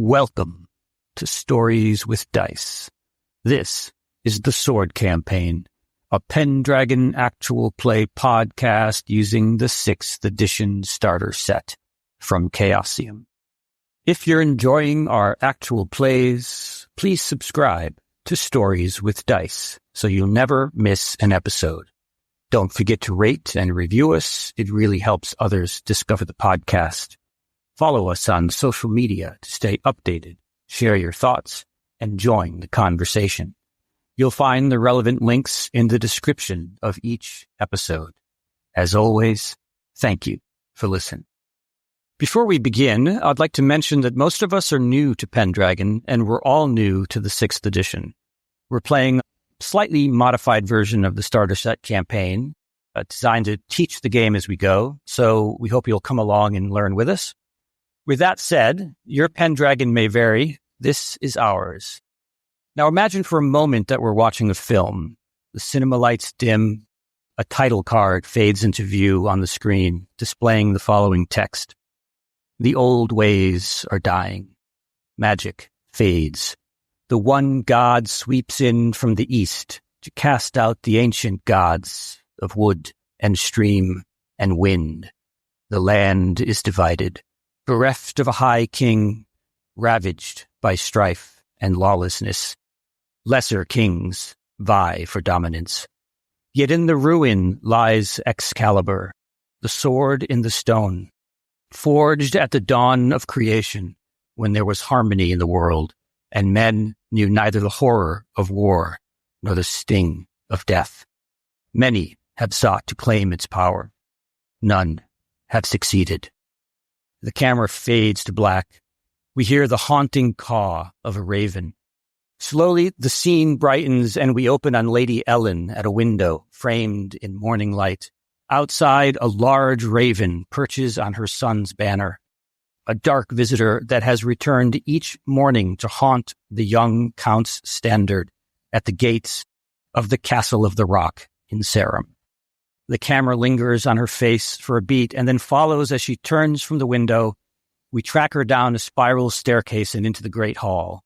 Welcome to Stories with Dice. This is the Sword Campaign, a Pendragon actual play podcast using the 6th edition starter set from Chaosium. If you're enjoying our actual plays, please subscribe to Stories with Dice so you'll never miss an episode. Don't forget to rate and review us. It really helps others discover the podcast. Follow us on social media to stay updated, share your thoughts, and join the conversation. You'll find the relevant links in the description of each episode. As always, thank you for listening. Before we begin, I'd like to mention that most of us are new to Pendragon, and we're all new to the 6th edition. We're playing a slightly modified version of the starter set campaign, designed to teach the game as we go, so we hope you'll come along and learn with us. With that said, your Pendragon may vary. This is ours. Now imagine for a moment that we're watching a film. The cinema lights dim. A title card fades into view on the screen, displaying the following text. The old ways are dying. Magic fades. The one god sweeps in from the east to cast out the ancient gods of wood and stream and wind. The land is divided. Bereft of a high king, ravaged by strife and lawlessness. Lesser kings vie for dominance. Yet in the ruin lies Excalibur, the sword in the stone, forged at the dawn of creation, when there was harmony in the world, and men knew neither the horror of war nor the sting of death. Many have sought to claim its power. None have succeeded. The camera fades to black. We hear the haunting caw of a raven. Slowly, the scene brightens and we open on Lady Ellen at a window framed in morning light. Outside, a large raven perches on her son's banner, a dark visitor that has returned each morning to haunt the young Count's standard at the gates of the Castle of the Rock in Sarum. The camera lingers on her face for a beat and then follows as she turns from the window. We track her down a spiral staircase and into the great hall.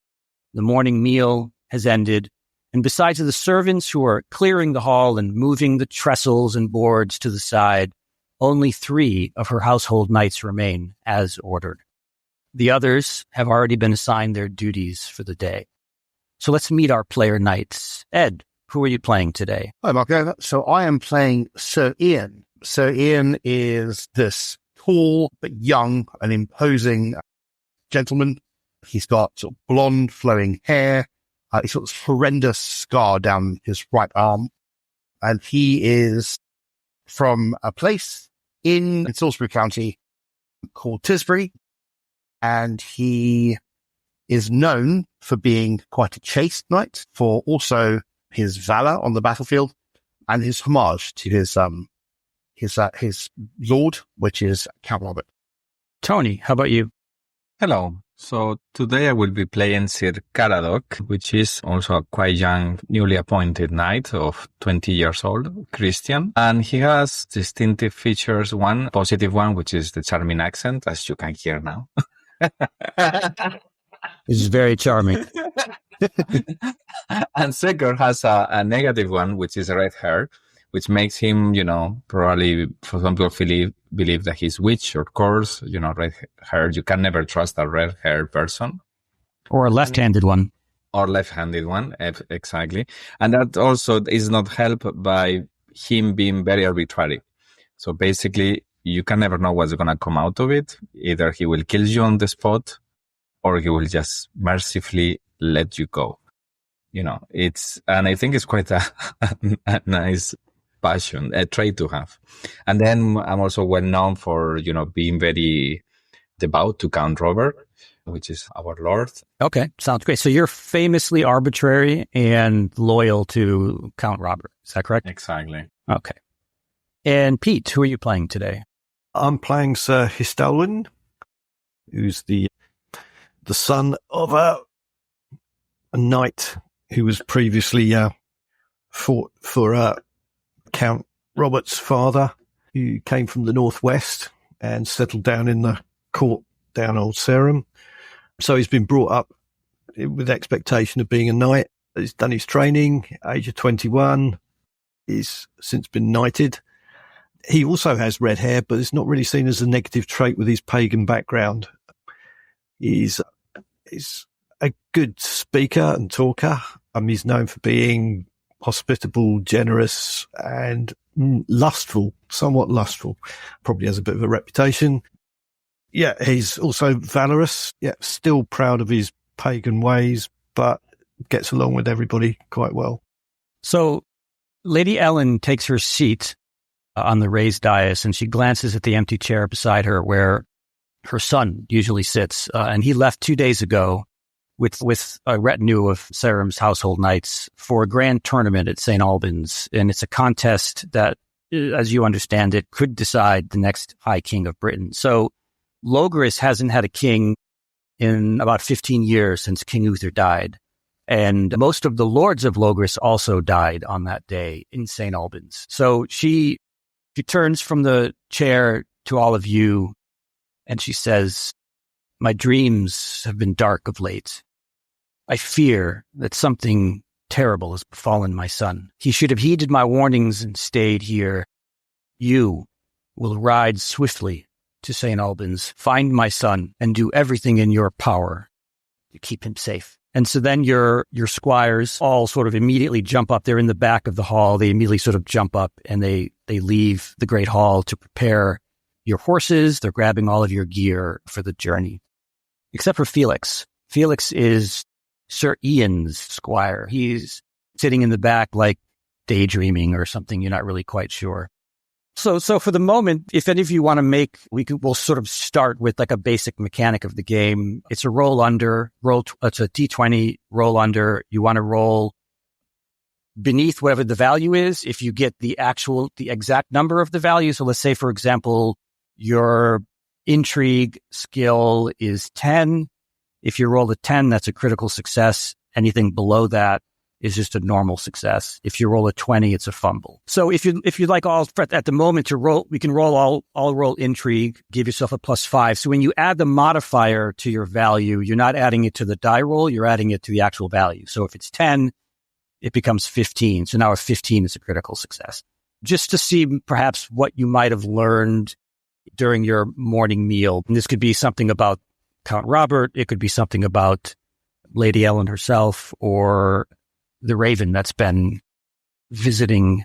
The morning meal has ended, and besides the servants who are clearing the hall and moving the trestles and boards to the side, only 3 of her household knights remain as ordered. The others have already been assigned their duties for the day. So let's meet our player knights. Ed, who are you playing today? Hi, Marco. So I am playing Sir Ian. Sir Ian is this tall but young and imposing gentleman. He's got sort of blonde flowing hair. He's got this horrendous scar down his right arm. And he is from a place in Salisbury County called Tisbury. And he is known for being quite a chaste knight, for also his valor on the battlefield and his homage to his lord, which is Count Robert. Tony, how about you? Hello. So today I will be playing Sir Caradoc, which is also a quite young, newly appointed knight of 20 years old, Christian. And he has distinctive features, one positive one, which is the charming accent, as you can hear now. It's very charming. And second has a negative one, which is red hair, which makes him, probably for some people believe that he's witch or curse, red hair. You can never trust a red haired person. Or a left-handed one. Or left-handed one, exactly. And that also is not helped by him being very arbitrary. So basically, you can never know what's going to come out of it. Either he will kill you on the spot, or he will just mercifully let you go. And I think it's quite a nice passion, a trait to have. And then I'm also well known for, being very devout to Count Robert, which is our Lord. Okay, sounds great. So you're famously arbitrary and loyal to Count Robert. Is that correct? Exactly. Okay. And Pete, who are you playing today? I'm playing Sir Histalwin, who's the son of a knight who was previously fought for Count Robert's father, who came from the northwest and settled down in the court down Old Sarum. So he's been brought up with expectation of being a knight. He's done his training, age of 21. He's since been knighted. He also has red hair, but it's not really seen as a negative trait with his pagan background. He's a good speaker and talker. He's known for being hospitable, generous, and lustful, somewhat lustful. Probably has a bit of a reputation. Yeah, he's also valorous. Yeah, still proud of his pagan ways, but gets along with everybody quite well. So Lady Ellen takes her seat on the raised dais, and she glances at the empty chair beside her where her son usually sits. And he left 2 days ago with a retinue of Sarum's household knights for a grand tournament at St. Albans. And it's a contest that, as you understand it, could decide the next High King of Britain. So Logris hasn't had a king in about 15 years since King Uther died. And most of the lords of Logris also died on that day in St. Albans. So she turns from the chair to all of you and she says, "My dreams have been dark of late. I fear that something terrible has befallen my son. He should have heeded my warnings and stayed here. You will ride swiftly to St. Albans, find my son, and do everything in your power to keep him safe." And so then your squires all sort of immediately jump up. They're in the back of the hall. They immediately sort of jump up and they leave the great hall to prepare your horses. They're grabbing all of your gear for the journey, except for Felix. Felix is Sir Ian's squire. He's sitting in the back, like daydreaming or something. You're not really quite sure. So for the moment, if any of you want to we'll sort of start with like a basic mechanic of the game. It's a roll under, it's a D20 roll under. You want to roll beneath whatever the value is. If you get the exact number of the value. So let's say, for example, your intrigue skill is 10. If you roll a 10, that's a critical success. Anything below that is just a normal success. If you roll a 20, it's a fumble. So if you like all at the moment to roll, we can roll all roll intrigue, give yourself a +5. So when you add the modifier to your value, you're not adding it to the die roll, you're adding it to the actual value. So if it's 10, it becomes 15. So now a 15 is a critical success. Just to see perhaps what you might have learned during your morning meal. And this could be something about Count Robert. It could be something about Lady Ellen herself or the raven that's been visiting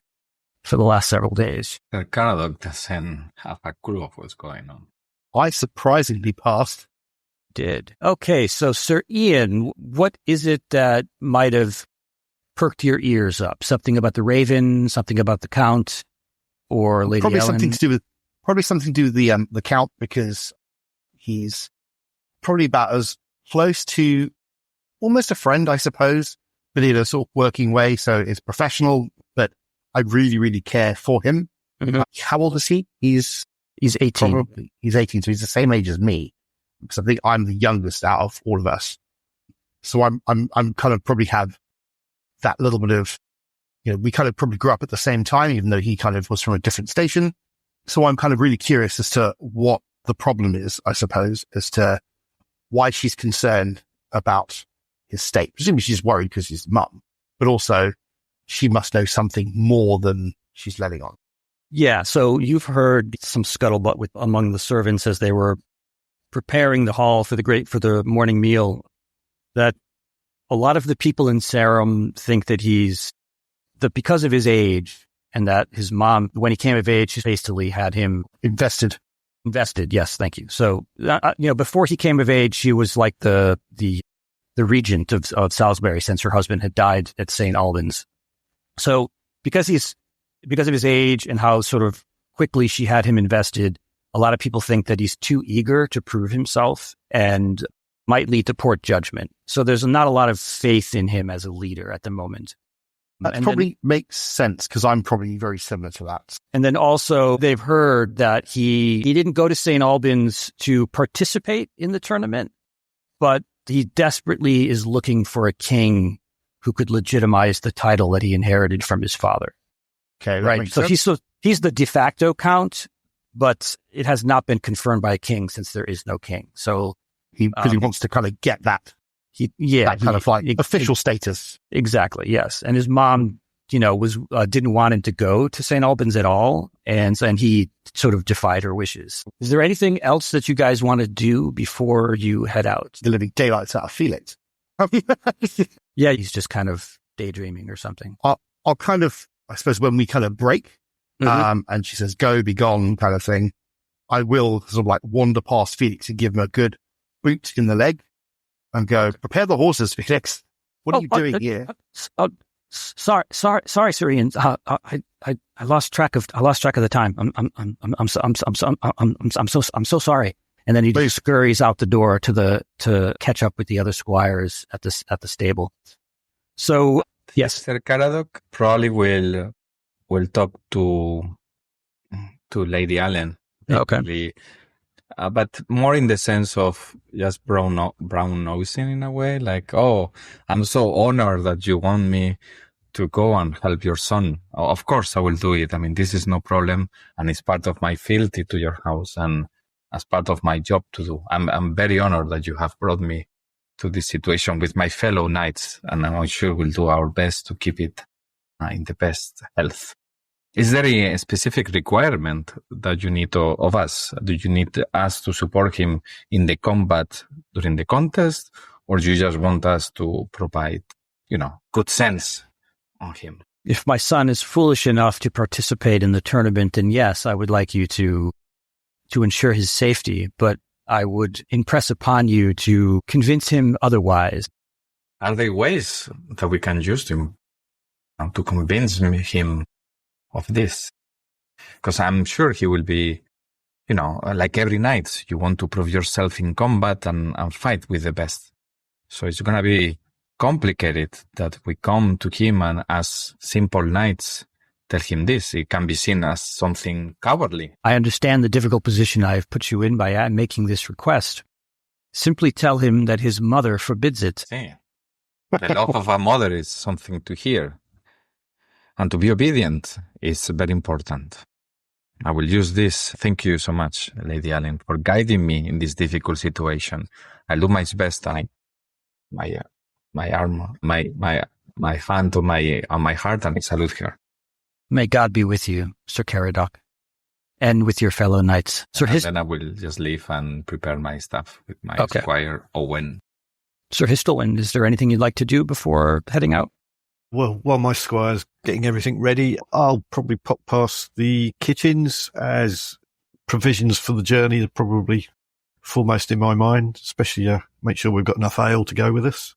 for the last several days. The Caradoc doesn't have a clue of what's going on. I surprisingly passed. Did. Okay, so Sir Ian, what is it that might have perked your ears up? Something about the raven, something about the Count, or Lady Ellen? Something to do with the Count, because he's probably about as close to almost a friend, I suppose, but in a sort of working way. So it's professional, but I really, really care for him. Mm-hmm. How old is he? He's 18. He's 18. So he's the same age as me, because I think I'm the youngest out of all of us. So I'm kind of probably have that little bit of, we kind of probably grew up at the same time, even though he kind of was from a different station. So I'm kind of really curious as to what the problem is, I suppose, as to why she's concerned about his state. Presumably she's worried because he's mum, but also she must know something more than she's letting on. Yeah. So you've heard some scuttlebutt among the servants as they were preparing the hall for the morning meal, that a lot of the people in Sarum think that because of his age, and that his mom, when he came of age, she basically had him invested. Yes. Thank you. So, before he came of age, she was like the regent of Salisbury, since her husband had died at St. Albans. So because of his age and how sort of quickly she had him invested, a lot of people think that he's too eager to prove himself and might lead to poor judgment. So there's not a lot of faith in him as a leader at the moment. That probably makes sense, because I'm probably very similar to that. And then also they've heard that he didn't go to St. Albans to participate in the tournament, but he desperately is looking for a king who could legitimize the title that he inherited from his father. Okay, right. So he's the de facto count, but it has not been confirmed by a king since there is no king. So Because he wants to kind of get that. Official status. Exactly. Yes. And his mom, didn't want him to go to St. Albans at all. And he sort of defied her wishes. Is there anything else that you guys want to do before you head out? The living daylights out of Felix. Yeah. He's just kind of daydreaming or something. I'll kind of, I suppose when we kind of break, and she says, go, be gone kind of thing, I will sort of like wander past Felix and give him a good boot in the leg and go, prepare the horses, Felix. What are you doing here? Sorry, Sir Ian. I lost track of the time. I'm so sorry. And then he just scurries out the door to catch up with the other squires at the stable. So yes, Sir Caradoc probably will talk to Lady Allen. Okay. But more in the sense of just brown nosing in a way, like, oh, I'm so honored that you want me to go and help your son. Oh, of course I will do it. I mean, this is no problem, and it's part of my fealty to your house and as part of my job to do. I'm very honored that you have brought me to this situation with my fellow knights, and I'm sure we'll do our best to keep it in the best health. Is there a specific requirement that you need of us? Do you need us to support him in the combat during the contest, or do you just want us to provide, good sense on him? If my son is foolish enough to participate in the tournament, then yes, I would like you to ensure his safety, but I would impress upon you to convince him otherwise. Are there ways that we can use to convince him of this? Because I'm sure he will be, like every night, you want to prove yourself in combat and fight with the best. So it's going to be complicated that we come to him and as simple knights tell him this. It can be seen as something cowardly. I understand the difficult position I have put you in by making this request. Simply tell him that his mother forbids it. Yeah. The love of a mother is something to hear. And to be obedient is very important. I will use this. Thank you so much, Lady Allen, for guiding me in this difficult situation. I'll do my best. My arm, my hand on my heart, and I salute her. May God be with you, Sir Caradoc, and with your fellow knights. Then I will just leave and prepare my stuff with my squire Owen. Sir Histolwyn, is there anything you'd like to do before heading out? Well, while my squire's getting everything ready, I'll probably pop past the kitchens, as provisions for the journey are probably foremost in my mind, especially make sure we've got enough ale to go with us.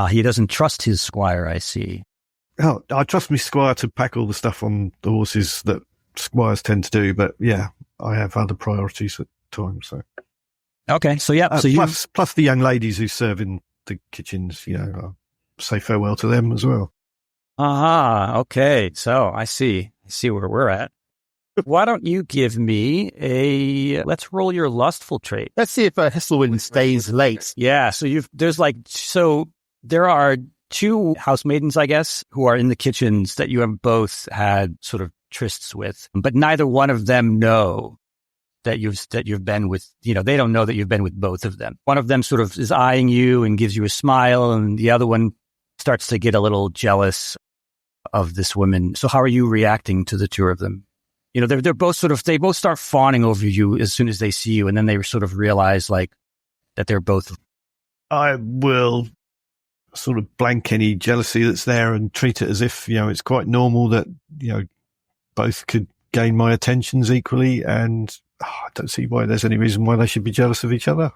He doesn't trust his squire, I see. Oh, I trust my squire to pack all the stuff on the horses that squires tend to do, but yeah, I have other priorities at times. So okay, so yeah, plus the young ladies who serve in the kitchens, I'll say farewell to them as well. Okay, so I see where we're at. Why don't you give me let's roll your lustful trait. Let's see if Histolwyn stays late. Yeah, so there are two housemaidens, I guess, who are in the kitchens that you have both had sort of trysts with, but neither one of them know that you've been with, they don't know that you've been with both of them. One of them sort of is eyeing you and gives you a smile, and the other one starts to get a little jealous of this woman. So how are you reacting to the two of them? They're both they both start fawning over you as soon as they see you, and then they sort of realize that they're both. I will sort of blank any jealousy that's there and treat it as if, it's quite normal that, both could gain my attentions equally, and I don't see why there's any reason why they should be jealous of each other.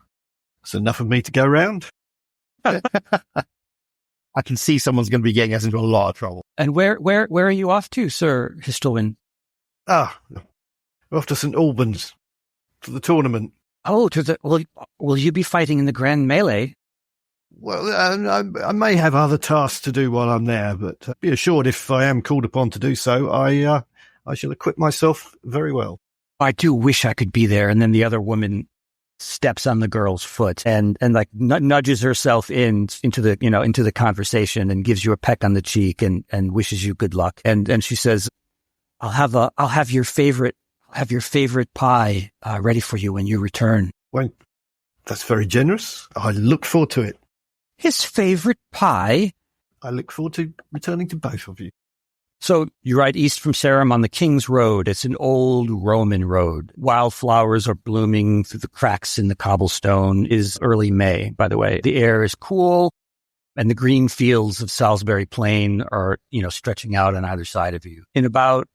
There's enough of me to go around. I can see someone's going to be getting us into a lot of trouble. And where are you off to, Sir Histolwyn? We're off to St. Albans for the tournament. Oh, will you be fighting in the Grand Melee? Well, I may have other tasks to do while I'm there, but be assured if I am called upon to do so, I shall equip myself very well. I do wish I could be there. And then the other woman steps on the girl's foot and nudges herself into the conversation and gives you a peck on the cheek and wishes you good luck. And she says, I'll have your favorite have your favorite pie ready for you when you return. Well, that's very generous. I look forward to it. His favorite pie? I look forward to returning to both of you. So you ride east from Sarum on the King's Road. It's an old Roman road. Wildflowers are blooming through the cracks in the cobblestone. It is early May, by the way. The air is cool, and the green fields of Salisbury Plain are, stretching out on either side of you. In about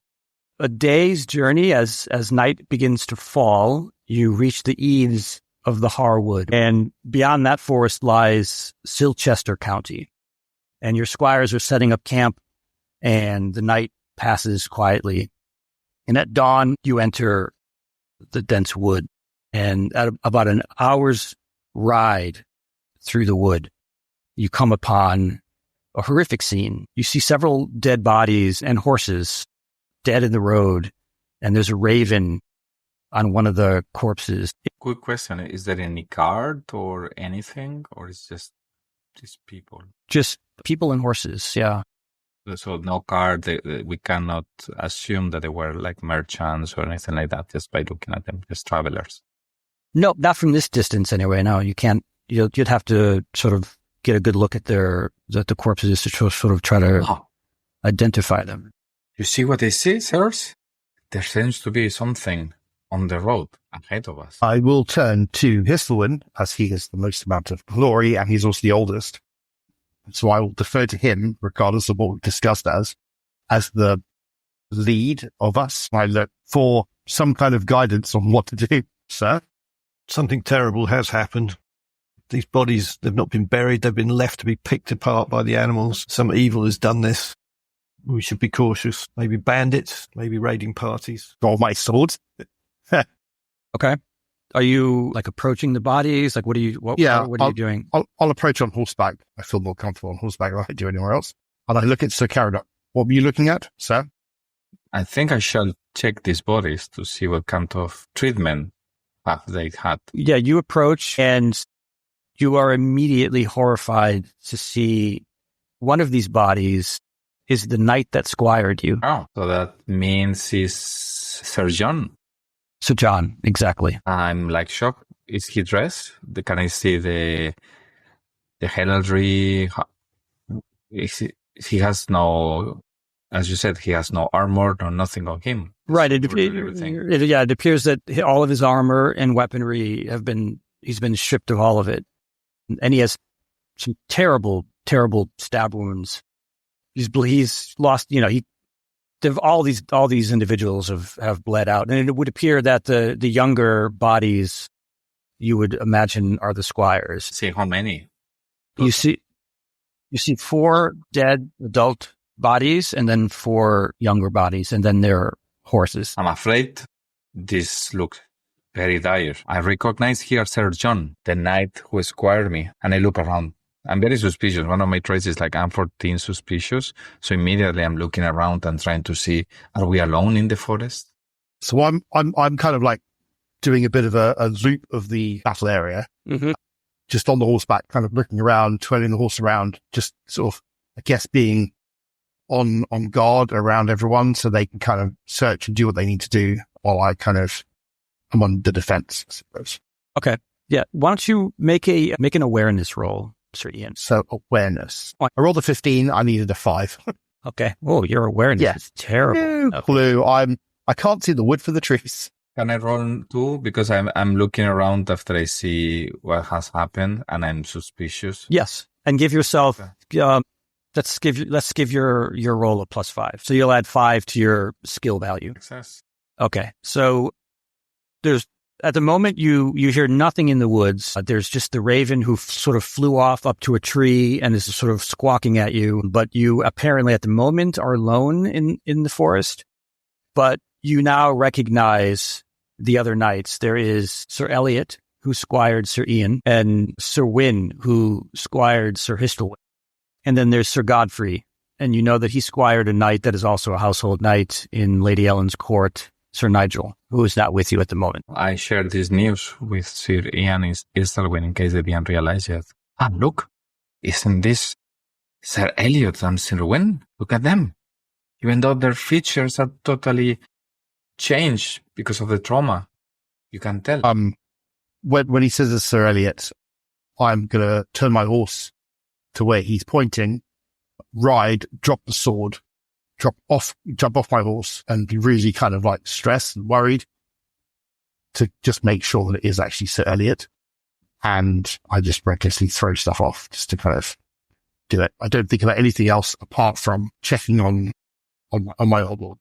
a day's journey, as night begins to fall, you reach the eaves of the Harwood, and beyond that forest lies Salisbury County. And your squires are setting up camp, and the night passes quietly. And at dawn, you enter the dense wood. And at about an hour's ride through the wood, you come upon a horrific scene. You see several dead bodies and horses dead in the road, and there's a raven on one of the corpses. Quick question. Is there any guard or anything, or is just people? Just people and horses, yeah. So no guard. We cannot assume that they were like merchants or anything like that just by looking at them, just travelers. No, not from this distance anyway. No, you can't. You'd have to sort of get a good look at the corpses to sort of try to identify them. You see what they see, sirs? There seems to be something on the road ahead of us. I will turn to Histelwin, as he has the most amount of glory and he's also the oldest. So I will defer to him, regardless of what we've discussed as the lead of us. I look for some kind of guidance on what to do, sir. Something terrible has happened. These bodies, they've not been buried. They've been left to be picked apart by the animals. Some evil has done this. We should be cautious. Maybe bandits, maybe raiding parties. Draw my sword. Okay. Are you approaching the bodies? What are you doing? I'll approach on horseback. I feel more comfortable on horseback than I do anywhere else. And I look at Sir Caradoc. What were you looking at, sir? I think I shall check these bodies to see what kind of treatment have they had. Yeah, you approach and you are immediately horrified to see one of these bodies is the knight that squired you. Oh, so that means he's Sir John. Sir John, exactly. I'm shocked. Is he dressed? Can I see the heraldry? He has no, as you said, he has no armor, no nothing on him. Right. It appears that all of his armor and weaponry he's been stripped of all of it. And he has some terrible, terrible stab wounds. He's lost, all these individuals have bled out, and it would appear that the younger bodies you would imagine are the squires. See how many? You see 4 dead adult bodies, and then 4 younger bodies, and then their horses. I'm afraid this looks very dire. I recognize here Sir John, the knight who squired me, and I look around. I'm very suspicious. One of my traits is I'm 14 suspicious. So immediately I'm looking around and trying to see, are we alone in the forest? So I'm kind of doing a bit of a loop of the battle area, just on the horseback, kind of looking around, twirling the horse around, just sort of, I guess, being on guard around everyone so they can kind of search and do what they need to do while I'm on the defense, I suppose. Okay. Yeah. Why don't you make an awareness roll, Sir Ian? So awareness. I rolled a 15. I needed a 5. Okay. Oh, your awareness is terrible. No clue. I can't see the wood for the trees. Can I roll 2? Because I'm looking around after I see what has happened and I'm suspicious. Yes. And give yourself, let's give your roll a +5. So you'll add 5 to your skill value. Success. Okay. So at the moment you hear nothing in the woods. There's just the raven who sort of flew off up to a tree and is sort of squawking at you. But you apparently at the moment are alone in the forest. But you now recognize the other knights. There is Sir Eliot, who squired Sir Ian, and Sir Wynn, who squired Sir Histelwin. And then there's Sir Godfrey. And you know that he squired a knight that is also a household knight in Lady Ellen's court, Sir Nigel, who is not with you at the moment. I shared this news with Sir Ian Histelwin in case they didn't realize yet. Ah, look, isn't this Sir Eliot and Sir Wynn? Look at them. Even though their features are totally change because of the trauma. You can tell. When he says this, Sir Elliot, I'm going to turn my horse to where he's pointing, ride, drop the sword, jump off my horse, and be really kind of like stressed and worried to just make sure that it is actually Sir Elliot. And I just recklessly throw stuff off just to kind of do it. I don't think about anything else apart from checking on my old lord.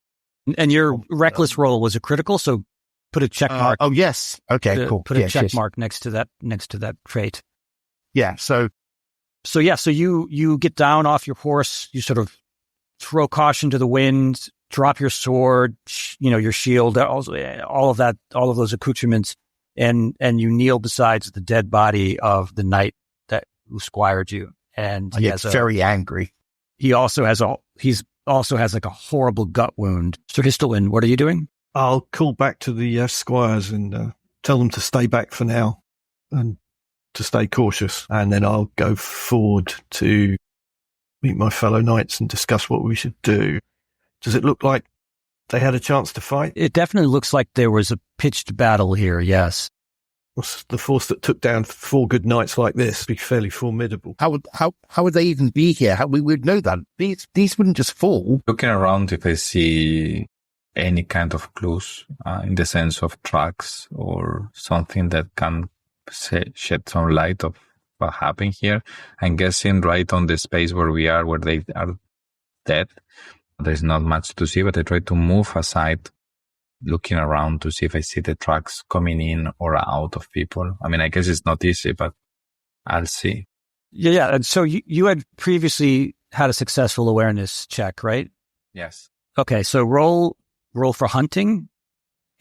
And your reckless roll was a critical, so put a check mark. Oh yes, okay, cool. Put a check mark next to that trait. Yeah. So you get down off your horse. You sort of throw caution to the wind, drop your sword, your shield, all of those accoutrements, and you kneel beside the dead body of the knight who squired you. And I get very angry. He also has like a horrible gut wound. Sir Histolin, what are you doing? I'll call back to the squires and tell them to stay back for now and to stay cautious. And then I'll go forward to meet my fellow knights and discuss what we should do. Does it look like they had a chance to fight? It definitely looks like there was a pitched battle here, yes. What's the force that took down 4 good knights like this? Be fairly formidable. How would they even be here? We would know that. These wouldn't just fall. Looking around if I see any kind of clues in the sense of tracks or something that can shed some light of what happened here. I'm guessing right on the space where we are, where they are dead, there's not much to see, but I try to move aside, looking around to see if I see the tracks coming in or out of people. I mean, I guess it's not easy, but I'll see. Yeah. And so you had previously had a successful awareness check, right? Yes. Okay. So roll for hunting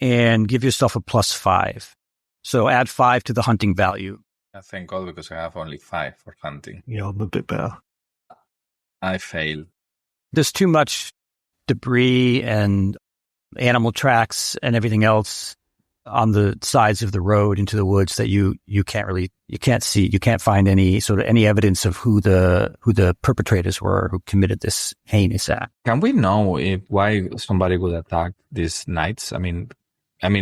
and give yourself a +5. So add 5 to the hunting value. Thank God, because I have only 5 for hunting. Yeah, I'm a bit better. I fail. There's too much debris and animal tracks and everything else on the sides of the road into the woods that you can't find any evidence of who the perpetrators were who committed this heinous act. Can we know why somebody would attack these knights? I mean,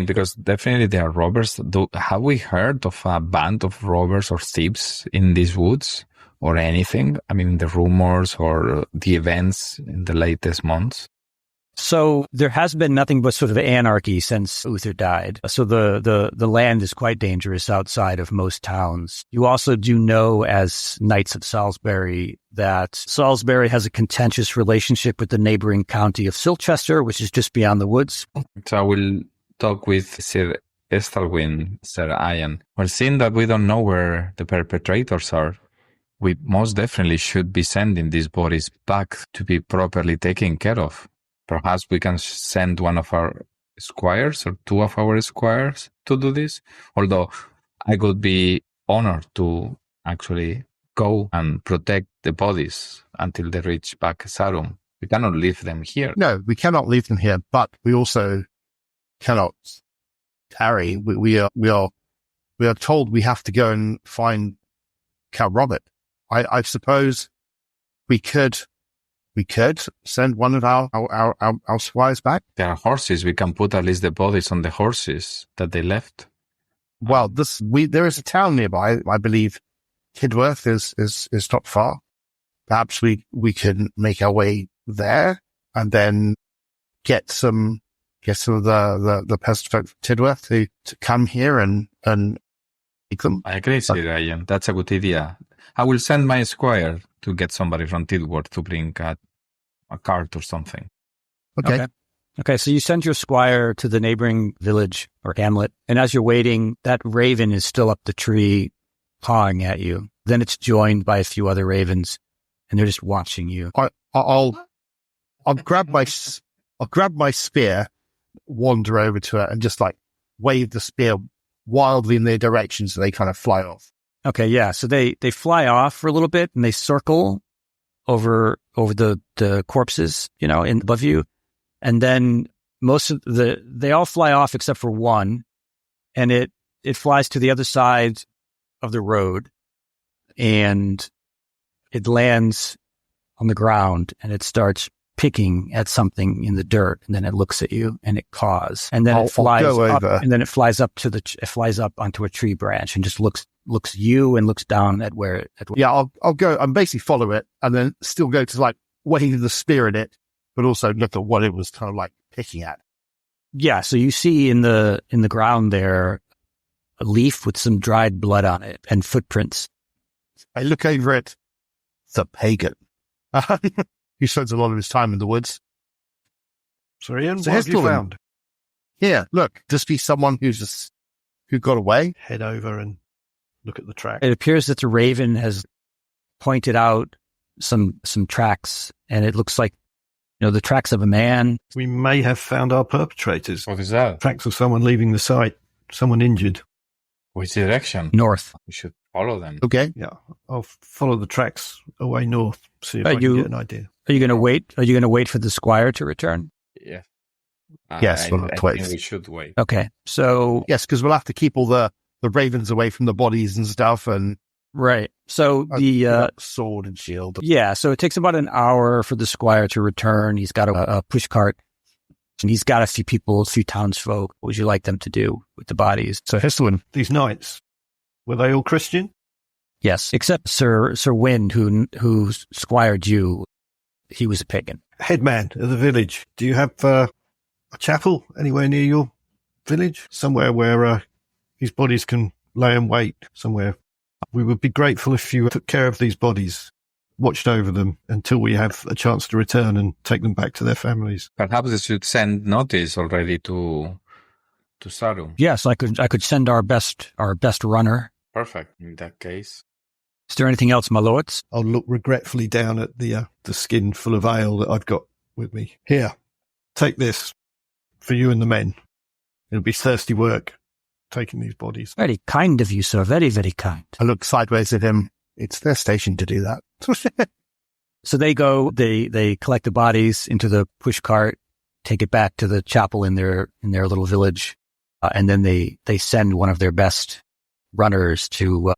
because definitely they are robbers. Have we heard of a band of robbers or thieves in these woods or anything? I mean, the rumors or the events in the latest months? So there has been nothing but sort of anarchy since Uther died. So the land is quite dangerous outside of most towns. You also do know, as Knights of Salisbury, that Salisbury has a contentious relationship with the neighboring county of Silchester, which is just beyond the woods. So I will talk with Sir Estalwyn, Sir Ian. Well, seeing that we don't know where the perpetrators are, we most definitely should be sending these bodies back to be properly taken care of. Perhaps we can send one of our squires or 2 of our squires to do this. Although I would be honored to actually go and protect the bodies until they reach back Sarum. We cannot leave them here. No, we cannot leave them here, but we also cannot tarry. We are told we have to go and find Count Robert. I suppose we could send one of our squires back. There are horses. We can put at least the bodies on the horses that they left. Well, there is a town nearby. I believe Kidworth is not far. Perhaps we can make our way there and then get some of the peasant folk from Tidworth to come here and take them. I agree, Sir Ryan. That's a good idea. I will send my squire to get somebody from Tidworth to bring a cart or something. Okay, so you send your squire to the neighboring village or hamlet, and as you're waiting, that raven is still up the tree pawing at you. Then it's joined by a few other ravens, and they're just watching you. I'll grab my spear, wander over to it, and just like wave the spear wildly in their direction so they kind of fly off. Okay, yeah. So they fly off for a little bit and they circle over the corpses, above you. And then they all fly off except for one, and it flies to the other side of the road and it lands on the ground and it starts picking at something in the dirt, and then it looks at you and it caws, and then I'll go up, over. and then it flies up onto a tree branch and just looks you and looks down at where. Yeah, I'll go and basically follow it, and then still go to like wave the spear at it, but also look at what it was kind of like picking at. Yeah, so you see in the ground there a leaf with some dried blood on it and footprints. I look over it. The pagan. He spends a lot of his time in the woods. Sorry, Ian, So what have you Hestelin. found? Yeah, look, just be someone who got away. Head over and look at the track. It appears that the raven has pointed out some tracks, and it looks like, the tracks of a man. We may have found our perpetrators. What is that? Tracks of someone leaving the site, someone injured. Which direction? North. We should follow them. Okay. Yeah, I'll follow the tracks away north, see if Are I can you- get an idea. Are you going to wait? Are you going to wait for the squire to return? Yeah. Yes, I we'll have to wait. think we should wait. Okay, so Yes, because we'll have to keep all the ravens away from the bodies and stuff, and right. So the sword and shield. yeah. So it takes about an hour for the squire to return. He's got a push cart, and he's got a few townsfolk. What would you like them to do with the bodies? So Hestelin, These knights, were they all Christian? Yes, except Sir Wind, who squired you. He was a pagan. Headman of the village, do you have a chapel anywhere near your village? Somewhere where these bodies can lay and wait somewhere. We would be grateful if you took care of these bodies, watched over them until we have a chance to return and take them back to their families. Perhaps they should send notice already to Saru. Yes, I could send our best runner. Perfect. In that case. Is there anything else, my lords? I'll look regretfully down at the skin full of ale that I've got with me. Here, take this for you and the men. It'll be thirsty work taking these bodies. Very kind of you, sir. Very, very kind. I look sideways at him. It's their station to do that. So they go. They collect the bodies into the push cart, take it back to the chapel in their little village, and then they send one of their best runners to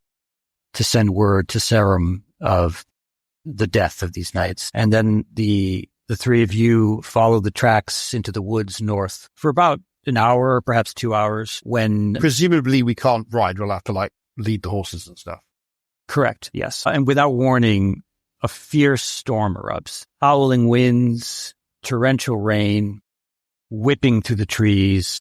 send word to Sarum of the death of these knights. And then the three of you follow the tracks into the woods north for about an hour, perhaps 2 hours, when... Presumably we can't ride. We'll have to like lead the horses and stuff. Correct, yes. And without warning, a fierce storm erupts. Howling winds, torrential rain, whipping through the trees,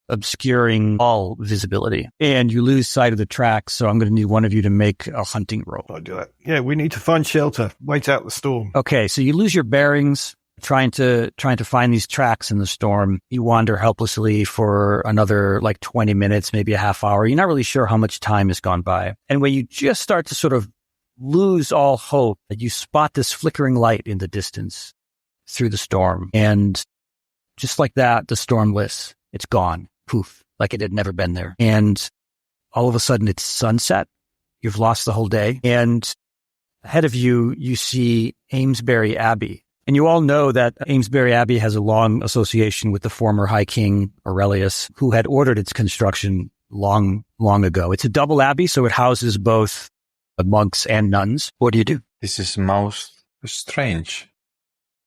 obscuring all visibility. And you lose sight of the tracks, so I'm going to need one of you to make a hunting roll. I'll do that. Yeah, we need to find shelter. Wait out the storm. Okay, so you lose your bearings trying to find these tracks in the storm. You wander helplessly for another 20 minutes, maybe a half hour. You're not really sure how much time has gone by. And when you just start to sort of lose all hope, you spot this flickering light in the distance through the storm. And just like that, the storm lifts. It's gone. Poof, like it had never been there. And all of a sudden it's sunset. You've lost the whole day. And ahead of you, you see Amesbury Abbey. And you all know that Amesbury Abbey has a long association with the former High King Aurelius, who had ordered its construction long, long ago. It's a double abbey, so it houses both monks and nuns. What do you do? This is most strange.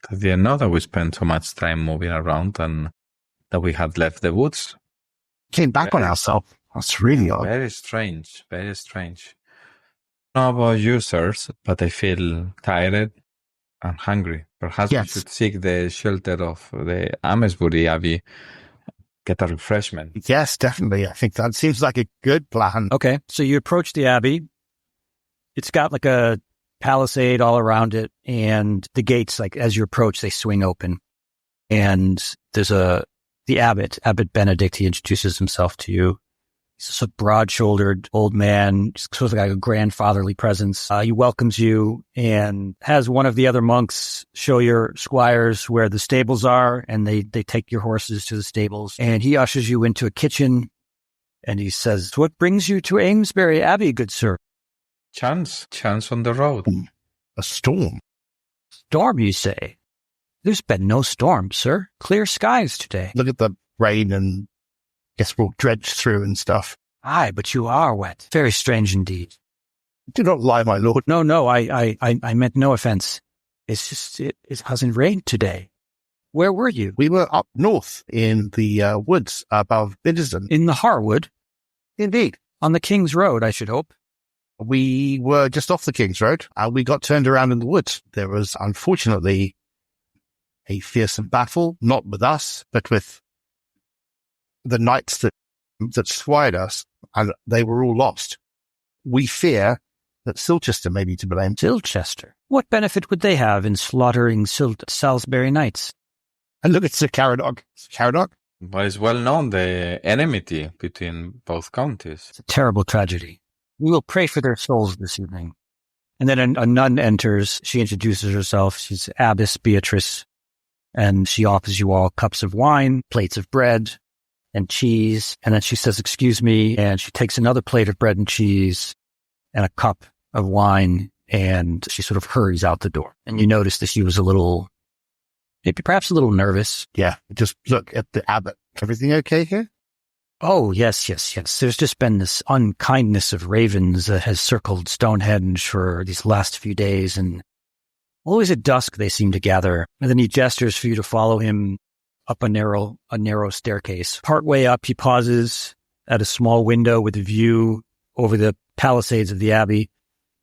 I didn't know that we spent so much time moving around and that we had left the woods. Came back on ourselves. That's really odd. Very strange. Very strange. I don't know about you, sirs, but I feel tired and hungry. Perhaps Yes. we should seek the shelter of the Amesbury Abbey, get a refreshment. Yes, definitely. I think that seems like a good plan. Okay, so you approach the abbey. It's got like a palisade all around it, and the gates, as you approach, they swing open. And there's the abbot, Abbot Benedict. He introduces himself to you. He's a broad-shouldered old man, sort of like a grandfatherly presence. He welcomes you and has one of the other monks show your squires where the stables are, and they take your horses to the stables. And he ushers you into a kitchen, and he says, "What brings you to Amesbury Abbey, good sir?" Chance on the road. A storm. Storm, you say? There's been no storm, sir. Clear skies today. Look at the rain and guess we'll dredge through and stuff. Aye, but you are wet. Very strange indeed. Do not lie, my lord. No, I meant no offense. It's just, it hasn't rained today. Where were you? We were up north in the woods above Biddisden. In the Harwood? Indeed. On the King's Road, I should hope. We were just off the King's Road and we got turned around in the woods. There was, unfortunately, a fearsome battle, not with us, but with the knights that swired us, and they were all lost. We fear that Silchester may be to blame. Silchester? What benefit would they have in slaughtering Salisbury knights? And look at Sir Caradog. Sir Caradog? But it's well known the enmity between both counties. It's a terrible tragedy. We will pray for their souls this evening. And then a nun enters. She introduces herself. She's Abbess Beatrice. And she offers you all cups of wine, plates of bread, and cheese. And then she says, excuse me. And she takes another plate of bread and cheese and a cup of wine. And she sort of hurries out the door. And you notice that she was maybe perhaps a little nervous. Yeah. Just look at the abbot. Everything okay here? Oh, yes. There's just been this unkindness of ravens that has circled Stonehenge for these last few days, and always at dusk they seem to gather. And then he gestures for you to follow him up a narrow staircase. Partway up, he pauses at a small window with a view over the palisades of the abbey,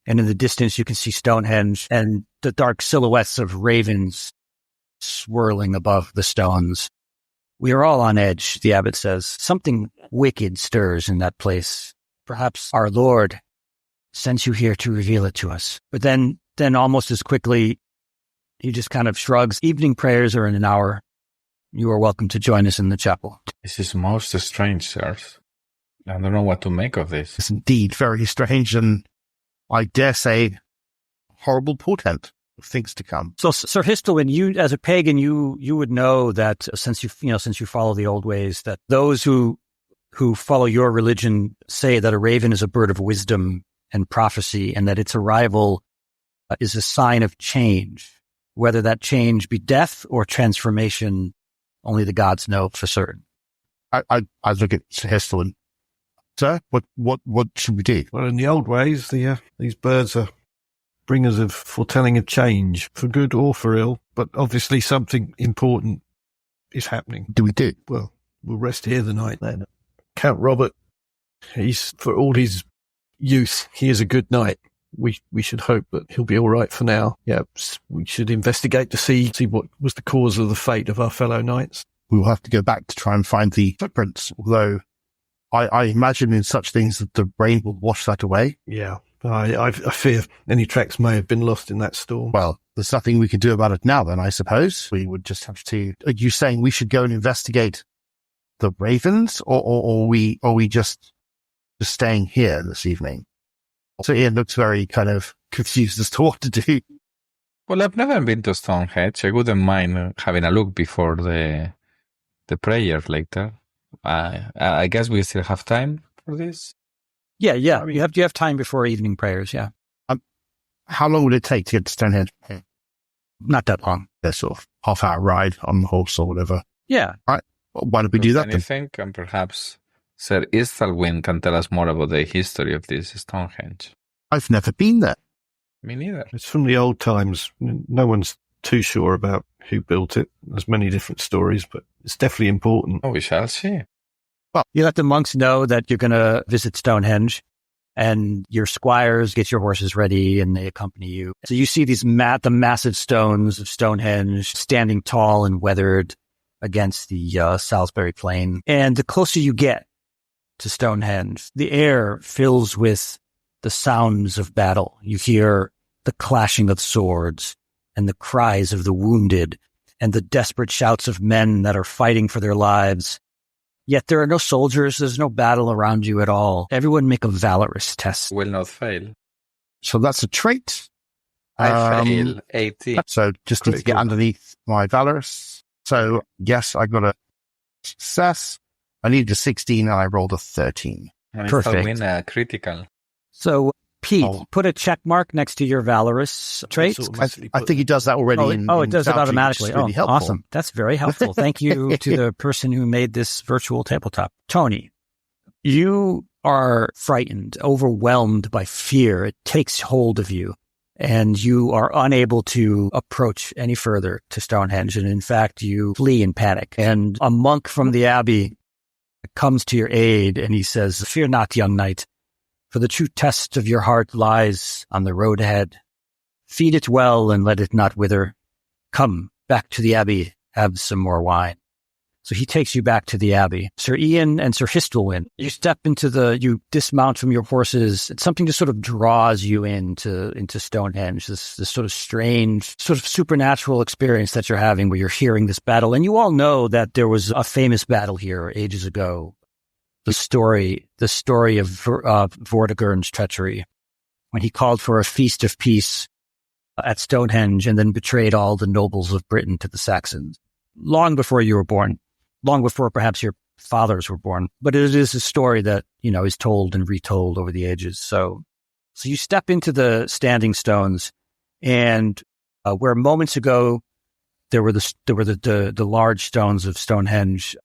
and in the distance you can see Stonehenge and the dark silhouettes of ravens swirling above the stones. We are all on edge, the abbot says. Something wicked stirs in that place. Perhaps our Lord sends you here to reveal it to us. But then almost as quickly, he just kind of shrugs. Evening prayers are in an hour. You are welcome to join us in the chapel. This is most strange, sirs. I don't know what to make of this. It's indeed very strange, and I dare say horrible portent of things to come. So, Sir Histolin, you as a pagan, you would know that since you follow the old ways, that those who follow your religion say that a raven is a bird of wisdom and prophecy, and that its arrival is a sign of change. Whether that change be death or transformation, only the gods know for certain. I look at Sir Histolin. Sir, what should we do? Well, in the old ways, these birds are bringers of foretelling of change, for good or for ill. But obviously something important is happening. Do we do? Well, we'll rest here the night then. Count Robert, for all his youth, he is a good knight. We should hope that he'll be all right for now. Yeah, we should investigate to see what was the cause of the fate of our fellow knights. We will have to go back to try and find the footprints, although I imagine in such things that the rain will wash that away. Yeah, I fear any tracks may have been lost in that storm. Well, there's nothing we can do about it now then, I suppose. We would just have to... Are you saying we should go and investigate the ravens, or are we just staying here this evening? So Ian looks very kind of confused as to what to do. Well, I've never been to Stonehenge. I wouldn't mind having a look before the prayer later. I guess we still have time for this. Yeah. I mean, you have time before evening prayers. Yeah. How long would it take to get to Stonehenge? Not that long. There's sort of half-hour ride on the horse or whatever. Yeah. All right. Well, why don't we do that then? Anything, and perhaps Sir Istalwyn can tell us more about the history of this Stonehenge. I've never been there. Me neither. It's from the old times. No one's too sure about who built it. There's many different stories, but it's definitely important. Oh, we shall see. Well, you let the monks know that you're going to visit Stonehenge, and your squires get your horses ready and they accompany you. So you see the massive stones of Stonehenge standing tall and weathered against the Salisbury Plain. And the closer you get to Stonehenge, the air fills with the sounds of battle. You hear the clashing of swords and the cries of the wounded and the desperate shouts of men that are fighting for their lives. Yet there are no soldiers. There's no battle around you at all. Everyone make a valorous test. Will not fail. So that's a trait. I fail 80. So just need to get underneath my valorous. So yes, I got a success. I needed a 16 and I rolled a 13. And Perfect. I'll win a critical. So Pete, put a check mark next to your valorous trait. I think he does that already. It does it automatically. Really helpful. Awesome. That's very helpful. Thank you to the person who made this virtual tabletop. Tony, you are frightened, overwhelmed by fear. It takes hold of you. and you are unable to approach any further to Stonehenge. And in fact, you flee in panic. And a monk from the abbey comes to your aid, and he says, "Fear not, young knight, for the true test of your heart lies on the road ahead. Feed it well and let it not wither. Come back to the abbey, have some more wine." So he takes you back to the abbey. Sir Ian and Sir Histolwyn, you dismount from your horses, and something just sort of draws you into Stonehenge, this sort of strange, sort of supernatural experience that you're having where you're hearing this battle. And you all know that there was a famous battle here ages ago. The story of Vortigern's treachery, when he called for a feast of peace at Stonehenge and then betrayed all the nobles of Britain to the Saxons. Long before you were born. Long before perhaps your fathers were born. But it is a story that, is told and retold over the ages. So you step into the standing stones, and where moments ago there were the large stones of Stonehenge,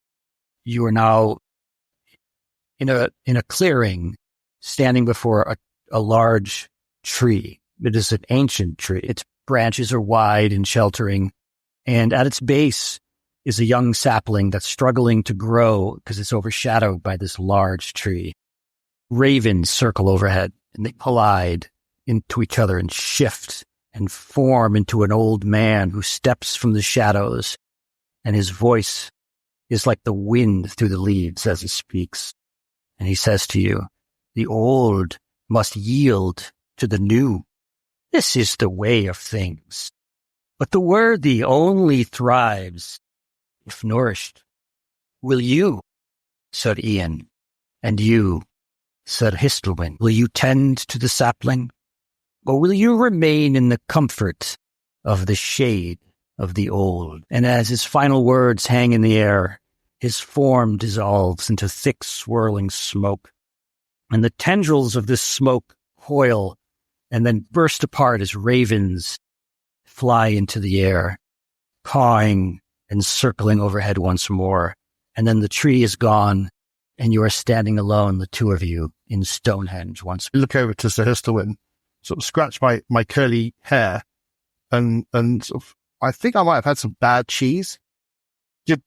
you are now in a clearing, standing before a large tree. It is an ancient tree. Its branches are wide and sheltering, and at its base is a young sapling that's struggling to grow because it's overshadowed by this large tree. Ravens circle overhead, and they collide into each other and shift and form into an old man who steps from the shadows, and his voice is like the wind through the leaves as he speaks. And he says to you, "The old must yield to the new. This is the way of things. But the worthy only thrives if nourished. Will you, Sir Ian, and you, Sir Histolwyn, will you tend to the sapling, or will you remain in the comfort of the shade of the old?" And as his final words hang in the air, his form dissolves into thick swirling smoke, and the tendrils of this smoke coil and then burst apart as ravens fly into the air, cawing and circling overhead once more. And then the tree is gone, and you are standing alone, the two of you, in Stonehenge once more. I look over to Sir Histolwyn, sort of scratch my curly hair, and sort of, I think I might have had some bad cheese. Did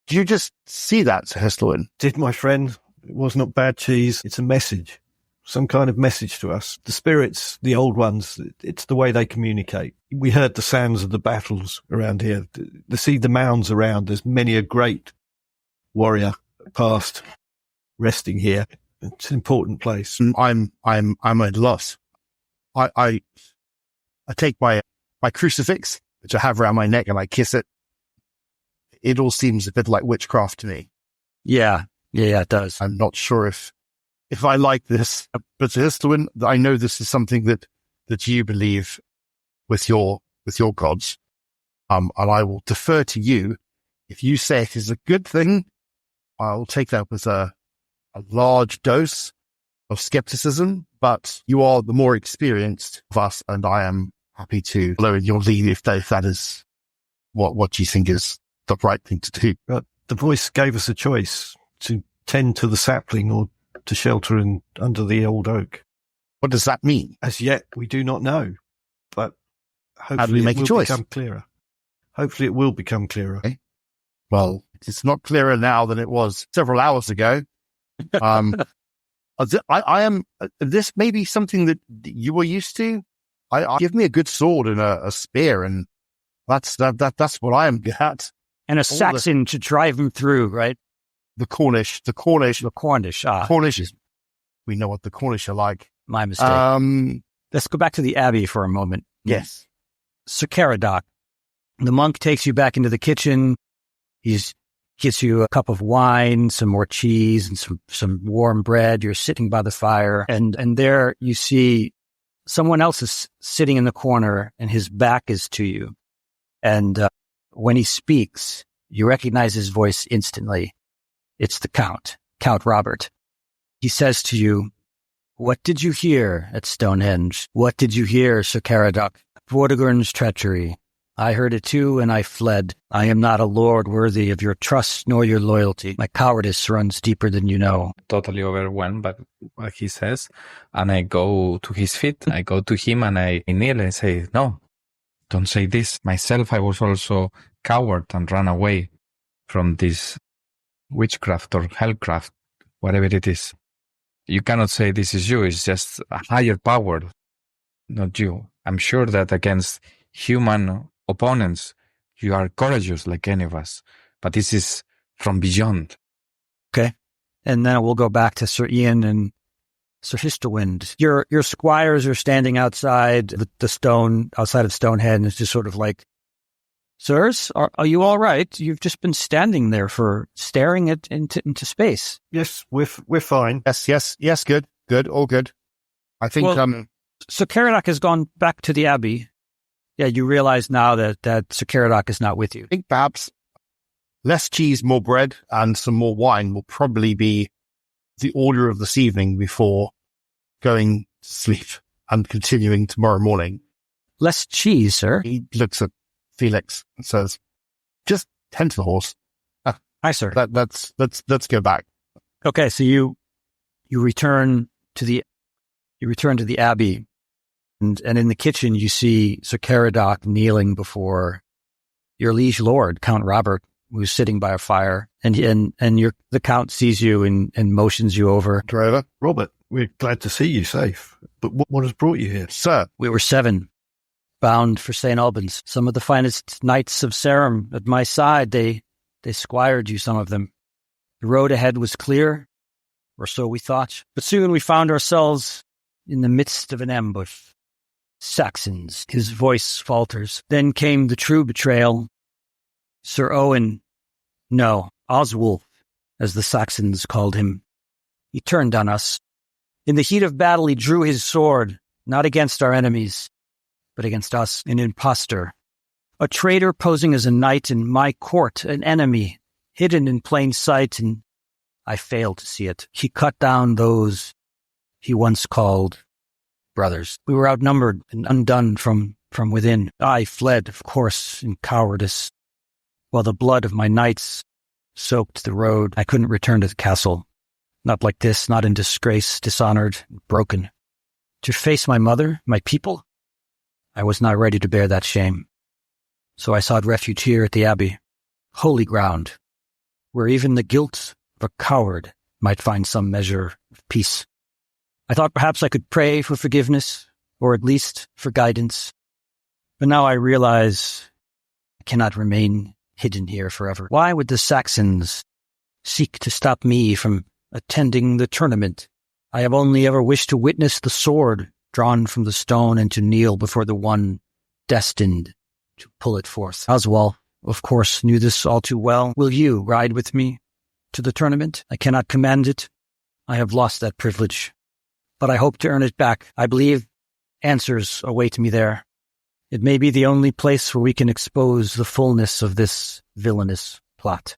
you just see that, Sir Histolwyn? Did, my friend. It was not bad cheese. It's a message. Some kind of message to us. The spirits, the old ones, it's the way they communicate. We heard the sounds of the battles around here. See the mounds around. There's many a great warrior past resting here. It's an important place. I'm at a loss. I take my crucifix, which I have around my neck, and I kiss it. It all seems a bit like witchcraft to me. Yeah, it does. I'm not sure if I like this, but Histolwyn, I know this is something that you believe with your gods. And I will defer to you. If you say it is a good thing, I'll take that with a large dose of skepticism, but you are the more experienced of us, and I am happy to follow in your lead if that is what you think is the right thing to do. But the voice gave us a choice to tend to the sapling or to shelter under the old oak. What does that mean? As yet, we do not know, but hopefully how do we make it will a choice? Become clearer. Hopefully it will become clearer. Okay. Well, it's not clearer now than it was several hours ago. I am, this may be something that you were used to. Give me a good sword and a spear, and that's what I am good at. And a Saxon to drive him through, right? The Cornish. Cornish. We know what the Cornish are like. My mistake. Let's go back to the abbey for a moment. Yes. Sir Caradoc, the monk takes you back into the kitchen. He gets you a cup of wine, some more cheese, and some warm bread. You're sitting by the fire, and there you see someone else is sitting in the corner, and his back is to you. And when he speaks, you recognize his voice instantly. It's the Count Robert. He says to you, "What did you hear at Stonehenge? What did you hear, Sir Caradoc? Vortigern's treachery. I heard it too, and I fled. I am not a lord worthy of your trust nor your loyalty. My cowardice runs deeper than you know. Totally overwhelmed by what he says. And I go to his feet. I go to him and I kneel and say, no, don't say this. Myself, I was also coward and ran away from this witchcraft or hellcraft, whatever it is. You cannot say this is you. It's just a higher power, not you. I'm sure that against human opponents, you are courageous like any of us. But this is from beyond. Okay. And then we'll go back to Sir Ian and Sir Histowind. Your squires are standing outside the stone, outside of Stonehead, and it's just sort of like, sirs, are you all right? You've just been standing there for staring into space. Yes, we're fine. Yes, good, all good. I think, So Caradoc has gone back to the Abbey. Yeah, you realize now that Sir Caradoc is not with you. I think perhaps less cheese, more bread, and some more wine will probably be the order of this evening before going to sleep and continuing tomorrow morning. Less cheese, sir? He looks at Felix and says, just tend to the horse. Hi, sir. Let's go back. Okay, so you return to the Abbey, and in the kitchen you see Sir Caradoc kneeling before your liege lord, Count Robert, who's sitting by a fire, and the Count sees you and motions you over. Driver. Robert, we're glad to see you safe. But what has brought you here? Sir. We were 7, bound for St. Albans. Some of the finest knights of Sarum at my side. They squired you, some of them. The road ahead was clear, or so we thought. But soon we found ourselves in the midst of an ambush. Saxons. His voice falters. Then came the true betrayal. Sir Owen, no, Oswulf, as the Saxons called him. He turned on us. In the heat of battle, he drew his sword, not against our enemies, but against us, an impostor. A traitor posing as a knight in my court, an enemy, hidden in plain sight, and I failed to see it. He cut down those he once called brothers. We were outnumbered and undone from within. I fled, of course, in cowardice, while the blood of my knights soaked the road. I couldn't return to the castle. Not like this, not in disgrace, dishonored, broken. To face my mother, my people, I was not ready to bear that shame. So I sought refuge here at the Abbey, holy ground, where even the guilt of a coward might find some measure of peace. I thought perhaps I could pray for forgiveness, or at least for guidance. But now I realize I cannot remain hidden here forever. Why would the Saxons seek to stop me from attending the tournament? I have only ever wished to witness the sword drawn from the stone and to kneel before the one destined to pull it forth. Oswald, of course, knew this all too well. Will you ride with me to the tournament? I cannot command it. I have lost that privilege, but I hope to earn it back. I believe answers await me there. It may be the only place where we can expose the fullness of this villainous plot.